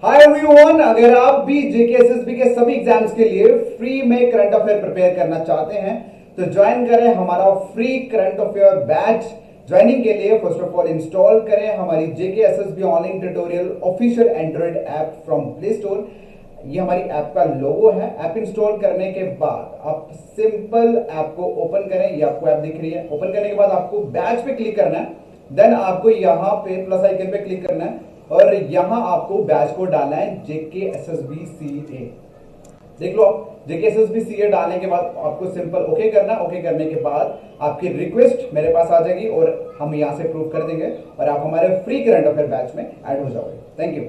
Hi everyone, अगर आप भी जेकेएसएसबी के सभी एग्जाम्स के लिए फ्री में करंट अफेयर प्रिपेयर करना चाहते हैं तो ज्वाइन करें हमारा free current affair batch. Joining के लिए फर्स्ट ऑफ ऑल इंस्टॉल करें हमारी JKSSB online tutorial official Android app from play store. ये हमारी ऐप का लोगो है। ऐप इंस्टॉल करने के बाद आप सिंपल ऐप को ओपन करें। ये आपको ऐप दिख रही है। ओपन करने के बाद आपको बैच पे क्लिक करना है। देन आपको यहाँ पे प्लस आइकन पे क्लिक करना है और यहां आपको बैच को डालना है JKSSB CA। देख लो, आप JKSSB CA डालने के बाद आपको सिंपल ओके करना। ओके करने के बाद आपकी रिक्वेस्ट मेरे पास आ जाएगी और हम यहां से प्रूव कर देंगे और आप हमारे फ्री करंट अफेयर बैच में ऐड हो जाओगे। Thank you.